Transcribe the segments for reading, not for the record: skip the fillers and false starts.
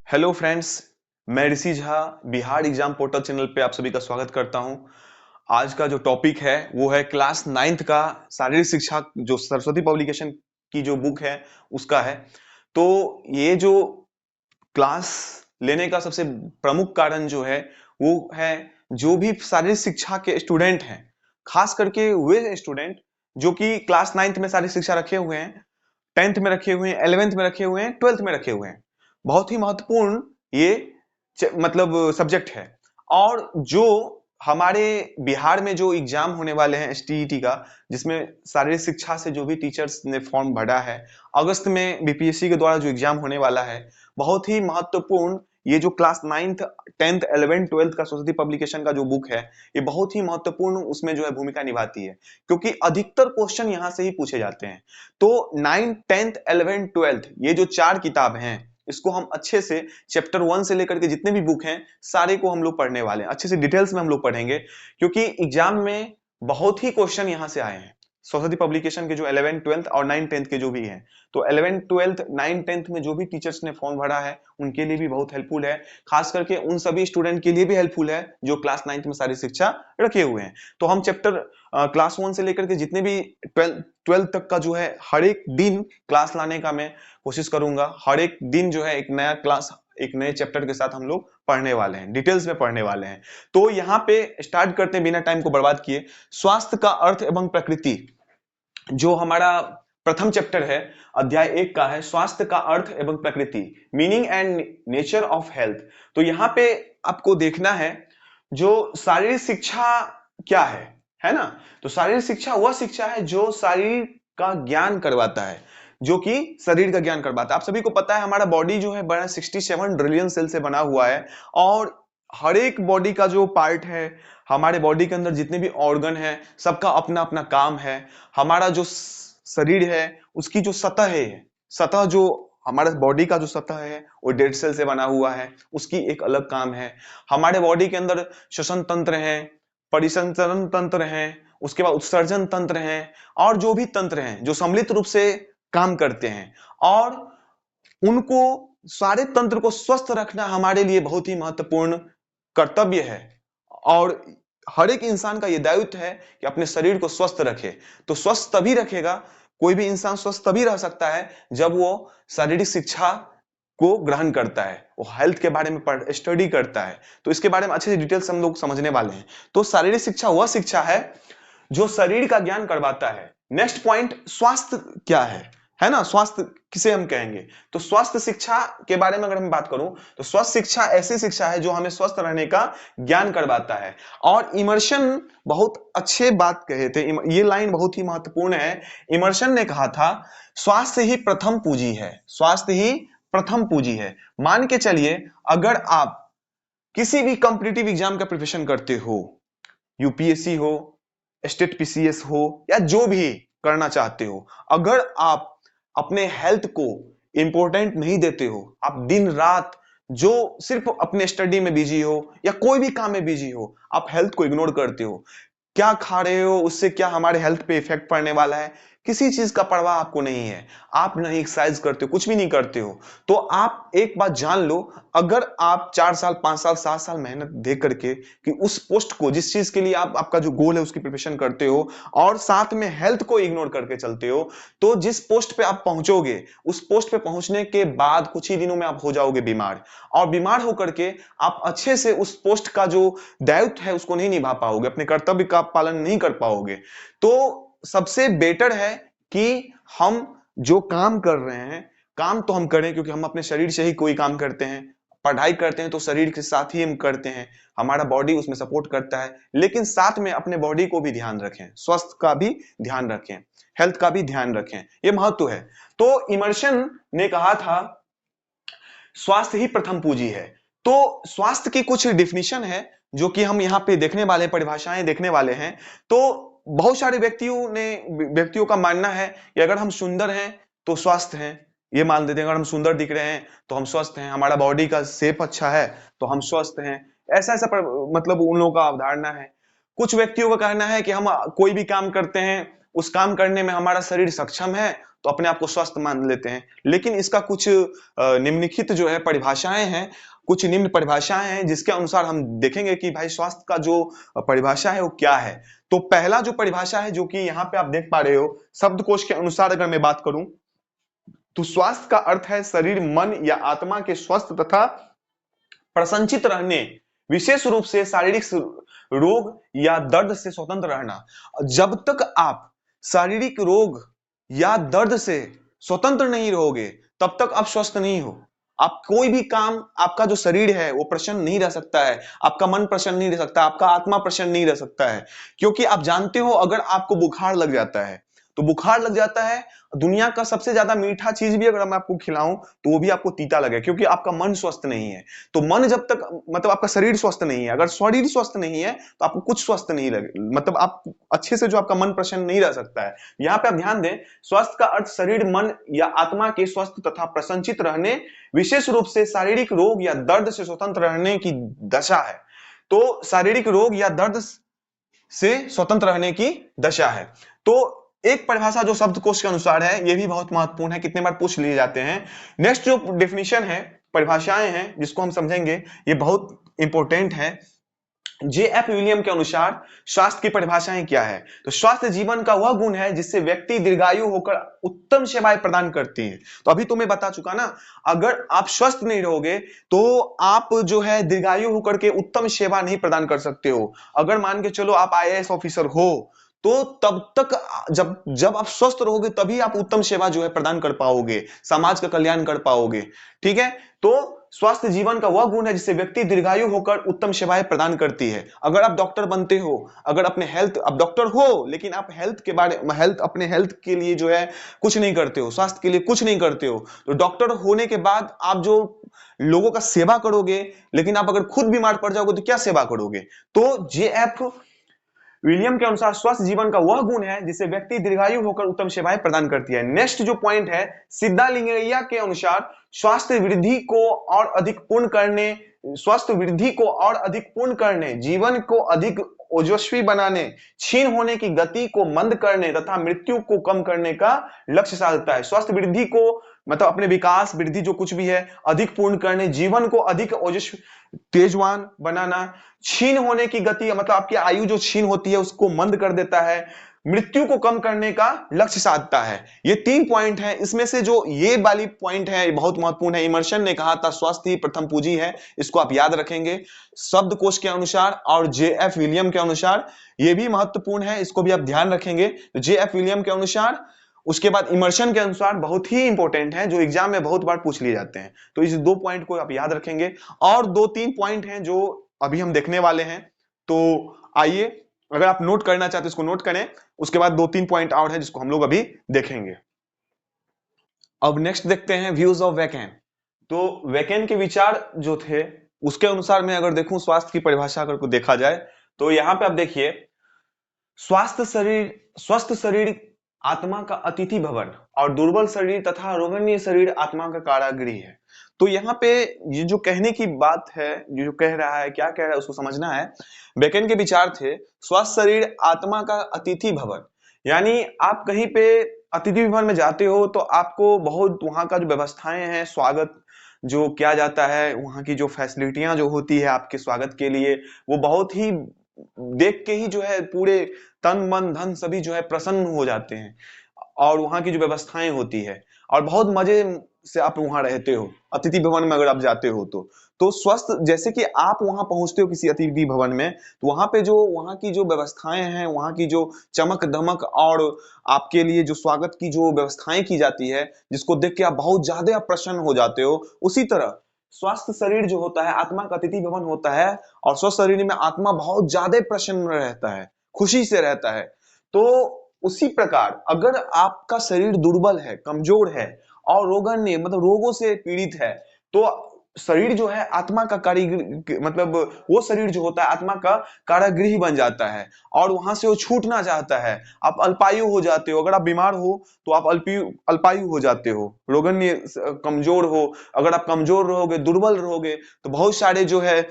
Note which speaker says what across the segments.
Speaker 1: Hello friends, मैं Rishi Jha Bihar exam portal channel पे आप सभी का स्वागत करता हूं। आज का जो टॉपिक है वो है क्लास नाइन्थ का शारीरिक शिक्षा, जो सरस्वती पब्लिकेशन की जो बुक है उसका है। तो ये जो क्लास लेने का सबसे प्रमुख कारण जो है वो है जो भी शारीरिक शिक्षा के स्टूडेंट हैं, खास करके वे स्टूडेंट जो कि क्लास नाइन्थ में शारीरिक शिक्षा रखे हुए हैं, टेंथ में रखे हुए हैं, 11th में रखे हुए हैं, 12th में रखे हुए हैं। बहुत ही महत्वपूर्ण ये मतलब सब्जेक्ट है। और जो हमारे बिहार में जो एग्जाम होने वाले हैं एसटीईटी का, जिसमें शारीरिक शिक्षा से जो भी टीचर्स ने फॉर्म भरा है, अगस्त में बीपीएससी के द्वारा जो एग्जाम होने वाला है, बहुत ही महत्वपूर्ण ये जो class ninth, tenth, 11th, 12th का सरस्वती पब्लिकेशन का जो बुक है, ये बहुत ही महत्वपूर्ण उसमें जो है भूमिका निभाती है, क्योंकि अधिकतर क्वेश्चन यहाँ से ही पूछे जाते हैं। तो 9, 10th, 11th, 12th ये जो चार किताब हैं, इसको हम अच्छे से चैप्टर 1 से लेकर के जितने भी बुक हैं सारे को हम लोग पढ़ने वाले हैं, अच्छे से डिटेल्स में हम लोग पढ़ेंगे, क्योंकि एग्जाम में बहुत ही क्वेश्चन यहां से आए हैं सरस्वती पब्लिकेशन के जो 11th, 12th और 9, 10th के जो भी हैं। तो 11th, 12th, 9, 10th में जो भी टीचर्स ने फॉर्म भरा है उनके लिए भी बहुत हेल्पफुल है, खास करके उन सभी स्टूडेंट के लिए भी हेल्पफुल है जो क्लास 9th में सारी शिक्षा रखे हुए हैं। तो हम चैप्टर क्लास 1 से लेकर के जितने भी 12th तक का जो है हर एक दिन क्लास लाने का मैं कोशिश करूंगा। हर एक दिन जो है एक नया क्लास, एक नए चैप्टर के साथ हम लोग पढ़ने वाले हैं, डिटेल्स में पढ़ने वाले हैं। तो यहाँ पे स्टार्ट करते हैं बिना टाइम को बर्बाद किए। स्वास्थ्य का अर्थ एवं प्रकृति, जो हमारा प्रथम चैप्टर है, अध्याय 1 का है, स्वास्थ्य का अर्थ एवं प्रकृति, meaning and nature of health. तो यहाँ पे आपको देखना है जो शारीरिक शिक्षा क्या है ना। तो शारीरिक शिक्षा वह शिक्षा है जो शरीर का ज्ञान करवाता है, जो कि शरीर का ज्ञान करवाता है। आप सभी को पता है हमारा बॉडी जो है बड़ा 67 ट्रिलियन सेल से बना हुआ है, और हर एक बॉडी का जो पार्ट है, हमारे बॉडी के अंदर जितने भी ऑर्गन है, सबका अपना अपना काम है। हमारा जो शरीर है उसकी जो सतह है, सतह जो हमारे बॉडी का जो सतह है वो डेड सेल से बना हुआ है, उसकी एक अलग काम है। हमारे बॉडी के अंदर श्वसन तंत्र है, परिसंचरण तंत्र है, उसके बाद उत्सर्जन तंत्र है, और जो भी तंत्र हैं जो सम्मिलित रूप से काम करते हैं, और उनको सारे तंत्र को स्वस्थ रखना हमारे लिए बहुत ही महत्वपूर्ण कर्तव्य है। और हर एक इंसान का यह दायित्व है कि अपने शरीर को स्वस्थ रखे। तो स्वस्थ तभी रखेगा, कोई भी इंसान स्वस्थ तभी रह सकता है जब वो शारीरिक शिक्षा को ग्रहण करता है, वो हेल्थ के बारे में स्टडी करता है। तो इसके बारे में अच्छे से डिटेल्स हम लोग समझने वाले हैं। तो शारीरिक शिक्षा वह शिक्षा है जो शरीर का ज्ञान करवाता है। नेक्स्ट पॉइंट, स्वास्थ्य क्या है ना। स्वास्थ्य किसे हम कहेंगे, तो स्वास्थ्य शिक्षा के बारे में अगर मैं बात करूं तो स्वास्थ्य शिक्षा ऐसी शिक्षा है जो हमें स्वस्थ रहने का ज्ञान करवाता है। और इमर्शन बहुत अच्छे बात कहे थे, ये लाइन बहुत ही महत्वपूर्ण है। इमर्शन ने कहा था स्वास्थ्य ही प्रथम पूंजी है, स्वास्थ्य ही प्रथम पूंजी है। मान के चलिए अगर आप किसी भी कॉम्पिटिटिव एग्जाम का प्रिपरेशन करते हो, यूपीएससी हो, स्टेट पीसीएस हो, या जो भी करना चाहते हो, अगर आप अपने हेल्थ को इंपॉर्टेंट नहीं देते हो, आप दिन रात जो सिर्फ अपने स्टडी में बिजी हो या कोई भी काम में बिजी हो, आप हेल्थ को इग्नोर करते हो, क्या खा रहे हो उससे क्या हमारे हेल्थ पे इफेक्ट पड़ने वाला है, किसी चीज का परवाह आपको नहीं है, आप नहीं एक्सरसाइज करते हो, कुछ भी नहीं करते हो, तो आप एक बात जान लो, अगर आप 4 साल, 5 साल, 7 साल मेहनत दे करके कि उस पोस्ट को, जिस चीज के लिए आपका जो गोल है उसकी प्रिपरेशन करते हो, और साथ में हेल्थ को इग्नोर करके चलते हो, तो जिस पोस्ट पे आप पहुंचोगे, उस पोस्ट पे पहुंचने के बाद कुछ ही दिनों में आप हो जाओगे बीमार, और बीमार होकर के आप अच्छे से उस पोस्ट का जो दायित्व है उसको नहीं निभा पाओगे, अपने कर्तव्य का पालन नहीं कर पाओगे। तो सबसे बेटर है कि हम जो काम कर रहे हैं, काम तो हम करें, क्योंकि हम अपने शरीर से ही कोई काम करते हैं, पढ़ाई करते हैं तो शरीर के साथ ही हम करते हैं, हमारा बॉडी उसमें सपोर्ट करता है, लेकिन साथ में अपने बॉडी को भी ध्यान रखें, स्वास्थ्य का भी ध्यान रखें, हेल्थ का भी ध्यान रखें, ये महत्व है। तो इमर्शन ने कहा था स्वास्थ्य ही प्रथम पूंजी है। तो स्वास्थ्य की कुछ डिफिनीशन है जो कि हम यहाँ पे देखने वाले, परिभाषाएं देखने वाले हैं। तो बहुत सारे व्यक्तियों का मानना है कि अगर हम सुंदर हैं तो स्वस्थ हैं, ये मान लेते हैं, अगर हम सुंदर दिख रहे हैं तो हम स्वस्थ हैं, हमारा बॉडी का शेप अच्छा है तो हम स्वस्थ हैं, ऐसा ऐसा मतलब उन लोगों का अवधारणा है। कुछ व्यक्तियों का कहना है कि हम कोई भी काम करते हैं, उस काम करने में हमारा शरीर सक्षम है तो अपने आप को स्वस्थ मान लेते हैं। लेकिन इसका कुछ निम्नलिखित जो है परिभाषाएं हैं, कुछ निम्न परिभाषाएं हैं जिसके अनुसार हम देखेंगे कि भाई स्वास्थ्य का जो परिभाषा है वो क्या है। तो पहला जो परिभाषा है, जो कि यहाँ पे आप देख पा रहे हो, शब्दकोश के अनुसार अगर मैं बात करूं तो स्वास्थ्य का अर्थ है शरीर, मन या आत्मा के स्वस्थ तथा प्रसन्नचित रहने, विशेष रूप से शारीरिक रोग या दर्द से स्वतंत्र रहना। जब तक आप शारीरिक रोग या दर्द से स्वतंत्र नहीं रहोगे तब तक आप स्वस्थ नहीं हो। आप कोई भी काम, आपका जो शरीर है वो प्रसन्न नहीं रह सकता है, आपका मन प्रसन्न नहीं रह सकता, आपका आत्मा प्रसन्न नहीं रह सकता है। क्योंकि आप जानते हो, अगर आपको बुखार लग जाता है तो बुखार लग जाता है, दुनिया का सबसे ज्यादा मीठा चीज भी अगर मैं आपको खिलाऊं तो वो भी आपको तीता लगे, क्योंकि आपका मन स्वस्थ नहीं है। तो मन जब तक, मतलब आपका शरीर स्वस्थ नहीं है, अगर शरीर स्वस्थ नहीं है तो आपको कुछ स्वस्थ नहीं लगे, मतलब आप अच्छे से जो आपका मन प्रसन्न नहीं रह सकता है। यहाँ पे आप ध्यान दें, स्वास्थ्य का अर्थ शरीर, मन या आत्मा के स्वस्थ तथा प्रसन्नचित रहने, विशेष रूप से शारीरिक रोग या दर्द से स्वतंत्र रहने की दशा है। तो शारीरिक रोग या दर्द से स्वतंत्र रहने की दशा है। तो एक परिभाषा जो शब्दकोश के अनुसार है, ये भी बहुत महत्वपूर्ण है, कितने बार पूछ लिए जाते हैं। नेक्स्ट जो डेफिनेशन है, परिभाषाएं हैं जिसको हम समझेंगे, ये बहुत इंपॉर्टेंट है। जे.एफ. विलियम के अनुसार स्वास्थ्य की परिभाषाएं क्या है? तो स्वास्थ्य जीवन का वह गुण है जिससे व्यक्ति दीर्घायु होकर उत्तम सेवाएं प्रदान करती है। तो अभी तो मैं बता चुका ना, अगर आप स्वस्थ नहीं रहोगे तो आप जो है दीर्घायु होकर के उत्तम सेवा नहीं प्रदान कर सकते हो। अगर मान के चलो आप आईएएस ऑफिसर हो, तो तब तक जब जब आप स्वस्थ रहोगे तभी आप उत्तम सेवा जो है प्रदान कर पाओगे, समाज का कल्याण कर पाओगे। ठीक है, तो स्वास्थ्य जीवन का वह गुण है जिससे व्यक्ति दीर्घायु होकर उत्तम सेवाएं प्रदान करती है। अगर आप डॉक्टर बनते हो, अगर अपने हेल्थ, आप डॉक्टर हो लेकिन आप अपने हेल्थ के लिए जो है कुछ नहीं करते हो, स्वास्थ्य के लिए कुछ नहीं करते हो, तो डॉक्टर होने के बाद आप जो लोगों का सेवा करोगे, लेकिन आप अगर खुद बीमार पड़ जाओगे तो क्या सेवा करोगे? तो जे.एफ. विलियम के अनुसार स्वास्थ्य जीवन का वह गुण है जिससे व्यक्ति दीर्घायु होकर उत्तम सेवाएं प्रदान करती है। नेक्स्ट जो पॉइंट है, सिद्धालिंगैया के अनुसार स्वास्थ्य वृद्धि को और अधिक पूर्ण करने, जीवन को अधिक ओजस्वी बनाने, क्षीण होने की गति को मंद करने तथा मृत्यु को कम करने का लक्ष्य साधता है। स्वास्थ्य वृद्धि को मतलब अपने विकास वृद्धि जो कुछ भी है अधिक पूर्ण करने, जीवन को अधिक ओजस्वी तेजवान बनाना, क्षीण होने की गति मतलब आपकी आयु जो क्षीण होती है उसको मंद कर देता है, मृत्यु को कम करने का लक्ष्य साधता है। ये 3 पॉइंट है। इसमें से जो ये वाली पॉइंट है ये बहुत महत्वपूर्ण है। इमर्शन ने कहा था स्वास्थ्य ही प्रथम पूंजी है, इसको आप याद रखेंगे शब्दकोश के अनुसार, और जे.एफ. विलियम के अनुसार ये भी महत्वपूर्ण है, इसको भी आप ध्यान रखेंगे। तो जे.एफ. विलियम के अनुसार, उसके बाद इमर्शन के अनुसार बहुत ही इंपॉर्टेंट है, जो एग्जाम में बहुत बार पूछ लिए जाते हैं। तो इस 2 पॉइंट को आप याद रखेंगे। और 2-3 पॉइंट हैं जो अभी हम देखने वाले हैं, तो आइए, अगर आप नोट करना चाहते हैं इसको नोट करें। उसके बाद 2-3 पॉइंट और हैं जिसको हम लोग अभी देखेंगे। अब नेक्स्ट देखते हैं व्यूज ऑफ वेकेन। तो वेकेन के विचार जो थे उसके अनुसार मैं अगर देखूं स्वास्थ्य की परिभाषा अगर को देखा जाए, तो यहां पे आप देखिए, स्वस्थ शरीर आत्मा का अतिथि भवन और दुर्बल शरीर तथा रोगनीय शरीर आत्मा का कारागृह है। तो यहाँ पे ये जो कहने की बात है, ये जो कह रहा है, क्या कह रहा है उसको समझना है। बेकन के विचार थे स्वस्थ शरीर आत्मा का अतिथि भवन, यानी आप कहीं पे अतिथि भवन में जाते हो तो आपको बहुत वहां का जो व्यवस्थाएं हैं, स्वागत जो किया जाता है, वहां की जो फैसिलिटियां जो होती है आपके स्वागत के लिए, वो बहुत ही देख के ही जो है पूरे तन मन धन सभी जो है प्रसन्न हो जाते हैं। और वहां की जो व्यवस्थाएं होती है और बहुत मजे से आप वहां रहते हो अतिथि भवन में अगर आप जाते हो तो स्वस्थ, जैसे कि आप वहां पहुंचते हो किसी अतिथि भवन में, तो वहां पे जो वहां की जो व्यवस्थाएं हैं, वहां की जो चमक दमक और आपके लिए जो स्वागत की जो व्यवस्थाएं की जाती है, जिसको देख के आप बहुत ज्यादा प्रसन्न हो जाते हो, उसी तरह स्वस्थ शरीर जो होता है आत्मा का अतिथि भवन होता है। और स्वस्थ शरीर में आत्मा बहुत ज्यादा प्रसन्न रहता है, खुशी से रहता है। तो उसी प्रकार अगर आपका शरीर दुर्बल है, कमजोर है और रोगन्य मतलब रोगों से पीड़ित है, तो शरीर जो है आत्मा का कारीगर, मतलब वो शरीर जो होता है आत्मा का कारागृह बन जाता है और वहां से वो छूटना चाहता है। आप अल्पायु हो जाते हो, अगर आप बीमार हो तो आप अल्पायु हो जाते हो, रोगन्य कमजोर हो, अगर आप कमजोर रहोगे, दुर्बल रहोगे, तो बहुत सारे जो है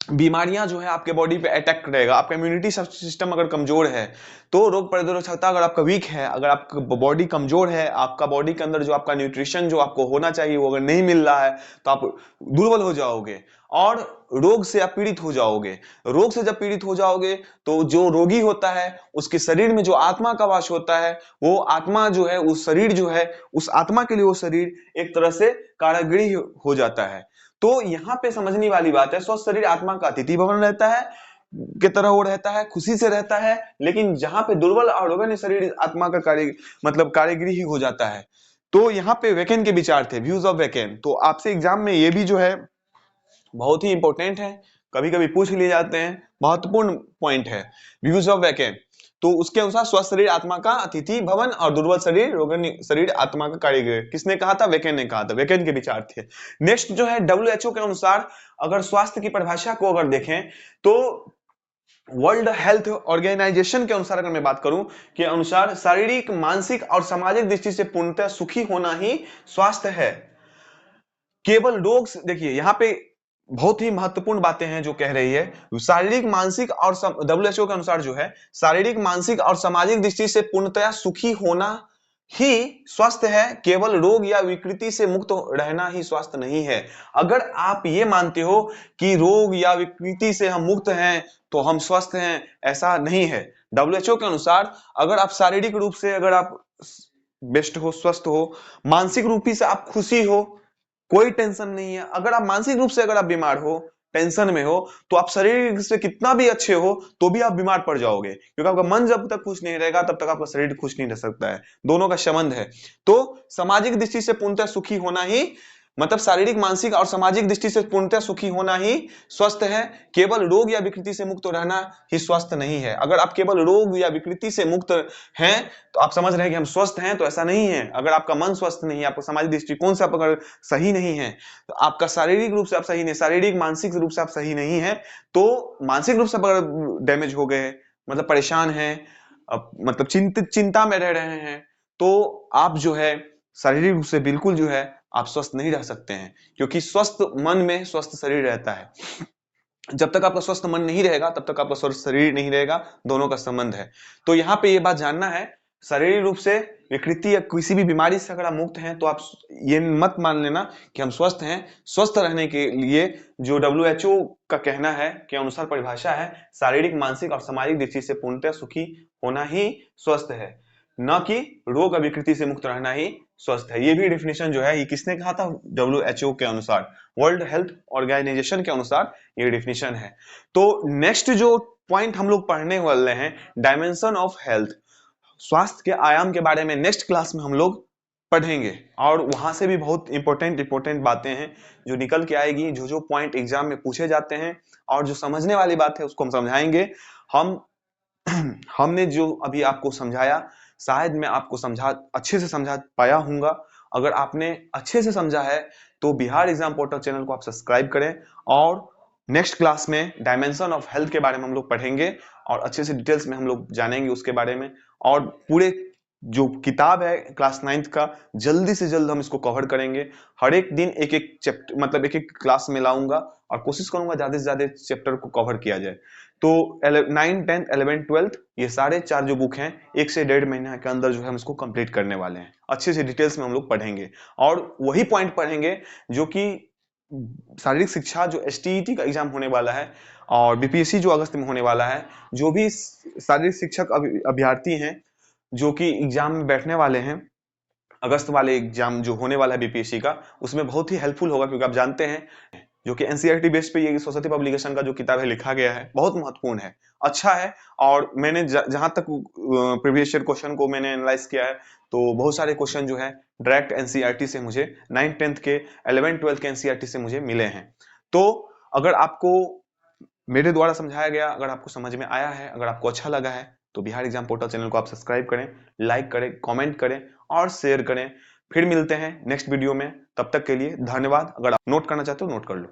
Speaker 1: बीमारियां जो है आपके बॉडी पे अटैक करेगा। आपका इम्यूनिटी सिस्टम अगर कमजोर है तो रोग प्रतिरोधक क्षमता अगर आपका वीक है, अगर आपका बॉडी कमजोर है, आपका बॉडी के अंदर जो आपका न्यूट्रिशन जो आपको होना चाहिए वो अगर नहीं मिल रहा है तो आप दुर्बल हो जाओगे और रोग से आप पीड़ित हो जाओगे। रोग से जब पीड़ित हो जाओगे तो जो रोगी होता है उसके शरीर में जो आत्मा का वास होता है, वो आत्मा जो है, उस शरीर जो है, उस आत्मा के लिए वो शरीर एक तरह से कारागृह हो जाता है। तो यहाँ पे समझने वाली बात है, स्वस्थ शरीर आत्मा का अतिथि भवन रहता है की तरह वो रहता है, खुशी से रहता है। लेकिन जहां पे दुर्बल और रोगन शरीर आत्मा का कार्य मतलब कारीगरी ही हो जाता है। तो यहाँ पे वेकेन के विचार थे, व्यूज ऑफ वेकेन। तो आपसे एग्जाम में ये भी जो है बहुत ही इंपॉर्टेंट है, कभी कभी पूछ लिए जाते हैं, महत्वपूर्ण पॉइंट है व्यूज ऑफ वेकेन। तो उसके अनुसार स्वस्थ शरीर आत्मा का अतिथि भवन और दुर्बल शरीर रोगन शरीर आत्मा का कारीगर। किसने कहा था? वेकेन ने कहा था, वेकेन के विचार थे। नेक्स्ट जो है डब्ल्यूएचओ के अनुसार, अगर स्वास्थ्य की परिभाषा को अगर देखें तो वर्ल्ड हेल्थ ऑर्गेनाइजेशन के अनुसार अगर मैं बात करूं के अनुसार शारीरिक, मानसिक और सामाजिक दृष्टि से पूर्णतः सुखी होना ही स्वास्थ्य है। केवल रोग देखिए यहाँ पे बहुत ही महत्वपूर्ण बातें हैं जो कह रही है। शारीरिक, मानसिक और डब्ल्यूएचओ के अनुसार जो है शारीरिक, मानसिक और सामाजिक दृष्टि से पूर्णतया सुखी होना ही स्वस्थ है। केवल रोग या विकृति से मुक्त रहना ही स्वास्थ्य नहीं है। अगर आप ये मानते हो कि रोग या विकृति से हम मुक्त हैं तो हम स्वस्थ हैं, ऐसा नहीं है। डब्ल्यूएचओ के अनुसार अगर आप शारीरिक रूप से अगर आप बेस्ट हो, स्वस्थ हो, मानसिक रूपी से आप खुशी हो, कोई टेंशन नहीं है। अगर आप मानसिक रूप से अगर आप बीमार हो, टेंशन में हो, तो आप शरीर से कितना भी अच्छे हो तो भी आप बीमार पड़ जाओगे, क्योंकि आपका मन जब तक खुश नहीं रहेगा तब तक आपका शरीर खुश नहीं रह सकता है। दोनों का संबंध है। तो सामाजिक दृष्टि से पूर्णतः सुखी होना ही, मतलब शारीरिक, मानसिक और सामाजिक दृष्टि से पूर्णतः सुखी होना ही स्वस्थ है। केवल रोग या विकृति से मुक्त रहना ही स्वस्थ नहीं है। अगर आप केवल रोग या विकृति से मुक्त हैं तो आप समझ रहे हैं कि हम स्वस्थ हैं, तो ऐसा नहीं है। अगर आपका मन स्वस्थ नहीं है, आपका सामाजिक दृष्टिकोण से आप अगर सही नहीं है, तो आपका शारीरिक रूप से आप सही नहीं, शारीरिक मानसिक रूप से आप सही नहीं है, तो मानसिक रूप से अगर डैमेज हो गए, मतलब परेशान हैं, मतलब चिंता में रह रहे हैं, तो आप जो है शारीरिक रूप से बिल्कुल जो है आप स्वस्थ नहीं रह सकते हैं, क्योंकि स्वस्थ मन में स्वस्थ शरीर रहता है। जब तक आपका स्वस्थ मन नहीं रहेगा तब तक आपका स्वस्थ शरीर नहीं रहेगा, दोनों का संबंध है। तो यहाँ पे ये बात जानना है, शारीरिक रूप से विकृति या किसी भी बीमारी से अगर आप मुक्त हैं तो आप ये मत मान लेना कि हम स्वस्थ हैं। स्वस्थ रहने के लिए जो डब्ल्यूएचओ का कहना है के अनुसार परिभाषा है, शारीरिक, मानसिक और सामाजिक दृष्टि से पूर्णतः सुखी होना ही स्वस्थ है, न कि रोग और विकृति से मुक्त रहना ही स्वस्थ है। ये भी डेफिनेशन जो है ये किसने कहा था? डब्ल्यूएचओ के अनुसार, वर्ल्ड हेल्थ ऑर्गेनाइजेशन के अनुसार ये डेफिनेशन है। तो नेक्स्ट जो पॉइंट हम लोग पढ़ने वाले हैं, डायमेंशन ऑफ हेल्थ, स्वास्थ्य के आयाम के बारे में नेक्स्ट क्लास में हम लोग पढ़ेंगे। और वहां से भी बहुत इंपॉर्टेंट बातें हैं जो निकल के आएगी, जो पॉइंट एग्जाम में पूछे जाते हैं और जो समझने वाली बात है उसको हम समझाएंगे। हम हमने जो अभी आपको समझाया, शायद मैं आपको अच्छे से समझा पाया हूंगा। अगर आपने अच्छे से समझा है तो बिहार एग्जाम पोर्टल चैनल को आप सब्सक्राइब करें, और नेक्स्ट क्लास में डायमेंशन ऑफ हेल्थ के बारे में हम लोग पढ़ेंगे और अच्छे से डिटेल्स में हम लोग जानेंगे उसके बारे में। और पूरे जो किताब है क्लास 9th का, जल्दी से जल्द हम इसको कवर करेंगे। हर एक दिन एक एक चैप्टर, मतलब एक एक क्लास में लाऊंगा और कोशिश करूंगा ज्यादा से ज्यादा चैप्टर को कवर किया जाए। तो 9, 10, 11, 12 ये सारे 4 जो बुक हैं 1 से 1.5 महीने के अंदर जो है हम इसको कंप्लीट करने वाले हैं। अच्छे से डिटेल्स में हम लोग पढ़ेंगे और वही पॉइंट पढ़ेंगे जो कि शारीरिक शिक्षा, जो एसटीईटी का एग्जाम होने वाला है और बीपीएससी जो अगस्त में होने वाला है, जो भी शारीरिक शिक्षक अभ्यर्थी हैं जो कि एग्जाम में बैठने वाले हैं, अगस्त वाले एग्जाम जो होने वाला है बीपीएससी का, उसमें बहुत ही हेल्पफुल होगा। क्योंकि आप जानते हैं जो कि एनसीईआरटी बेस पे ये सरस्वती पब्लिकेशन का जो किताब है लिखा गया है, बहुत महत्वपूर्ण है, अच्छा है। और मैंने जहां तक प्रीवियस ईयर क्वेश्चन को मैंने एनालाइज किया है तो बहुत सारे क्वेश्चन जो है डायरेक्ट एनसीईआरटी से मुझे 9th 10th के 11th 12th के एनसीईआरटी से मुझे मिले हैं। तो अगर आपको मेरे द्वारा समझाया गया, अगर आपको समझ में आया है, अगर आपको अच्छा लगा है, तो बिहार एग्जाम पोर्टल चैनल को आप सब्सक्राइब करें, लाइक करें, कमेंट करें और शेयर करें। फिर मिलते हैं नेक्स्ट वीडियो में, तब तक के लिए धन्यवाद। अगर आप नोट करना चाहते हो नोट कर लो।